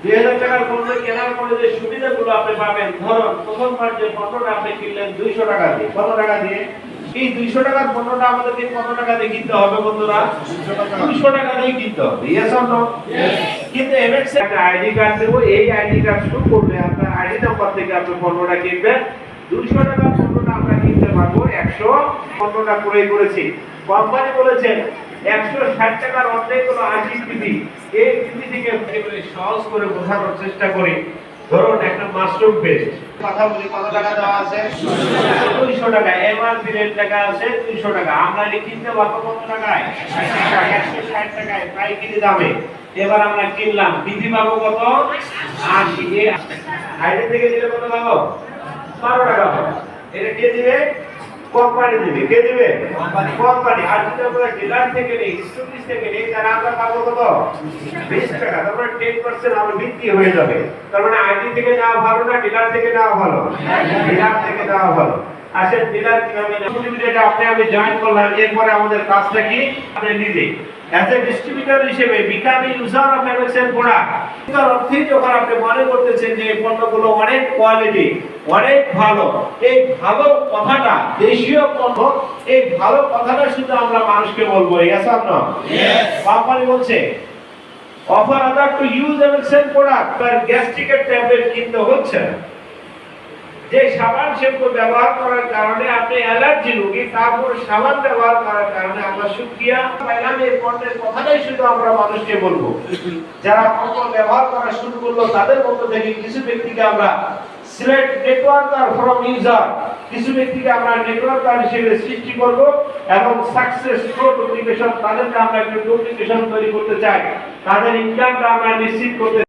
2000 টাকার পণ্য কেনার পরে যে সুবিধাগুলো আপনি পাবেন, ধরুন প্রথমবার যে পণ্যটা আপনি কিনলেন 200 টাকা দিয়ে, কত টাকা দিয়ে? এই 200 টাকার পণ্যটা আমাদেরকে কত টাকা দিয়ে কিনতে হবে বন্ধুরা? 200 টাকা দিয়ে কিনতে হবে। Yes or no? কিন্তু এমএক্স একটা আইডি কার্ড দেব, এই আইডি কার্ড শো করলে আপনার আইডি নাম্বার থেকে আপনি পণ্যটা কিনবেন। 200 টাকার পণ্যটা আমরা কিনতে পারবো 100 পণ্যটা ক্রয় করেছি। কোম্পানি বলেছে 160 টাকার অর্ধেক হলো 80 টিভি। এই টিভি থেকে একেবারে সহজ করে বোঝানোর চেষ্টা করি। ধরুন একটা মাশরুম পেস্ট, কথা বলি, কত টাকা দেওয়া আছে? 200 টাকা। এমআরপি রেট টাকা আছে 200 টাকা। আমরা এটা কিনতে পারবো কত টাকায়? 160 টাকায় পাইকারি দামে। এবার আমরা কিনলাম, টিভি পাবো কত? 80। আইডি থেকে দিলে কত পাবো? 12 টাকা পাবো। এটা কে দিবে? কোম্পানি দিবে। কে দিবে? কোম্পানি। আর যদি আমরা ডিলার থেকে নেই, স্টুডিও থেকে নেই, তাহলে আমরা পাবো কত? 20 টাকা। তারপরে 10% আমরা বিক্রি হয়ে যাবে। তার মানে আইডি থেকে নেওয়া ভালো না ডিলার থেকে নেওয়া ভালো? ডিলার থেকে নেওয়া ভালো। আসলে ডিলার কিভাবে ডিস্ট্রিবিউটর আপনি আমি জয়েন করলাম, এরপরে আমাদের কাজটা কি? আপনি নিজে অ্যাজ এ ডিস্ট্রিবিউটর হিসেবে become a user of MXL product, তার অর্থে যখন আপনি মনে করতেছেন যে এই পণ্যগুলো অনেক কোয়ালিটি, অনেক ভালো, এই ভালো কথাটা দেশীয় পণ্য, এই ভালো কথাটা শুধু আমরা মানুষকে বলবো। Yes or no? কোম্পানি বলছে offer other to use MXL product, তার গ্যাস্ট্রিকের ট্যাবলেট কিনতে হচ্ছে। যে সাবান শ্যাম্পু ব্যবহার করার কারণে আপনি অ্যালার্জি রোগী, তারপর সাবান ব্যবহার করার কারণে আমরা সুখিয়া পাইলাম, এই পণ্যের কথাটাই শুধু আমরা মানুষকে বলবো। যারা পণ্য ব্যবহার করা শুরু করলো তাদের মধ্য থেকে কিছু ব্যক্তিকে আমরা সিলেক্ট নেটওয়ার্কার ফ্রম ইউজার, কিছু ব্যক্তিকে আমরা নেটওয়ার্কার হিসেবে সৃষ্টি করব এবং সাকসেস প্রো ডুপ্লিকেশন, তাদেরকে আমরা একটা ডুপ্লিকেশন তৈরি করতে চাই, তাদের ইনকামটা আমরা নিশ্চিত করতে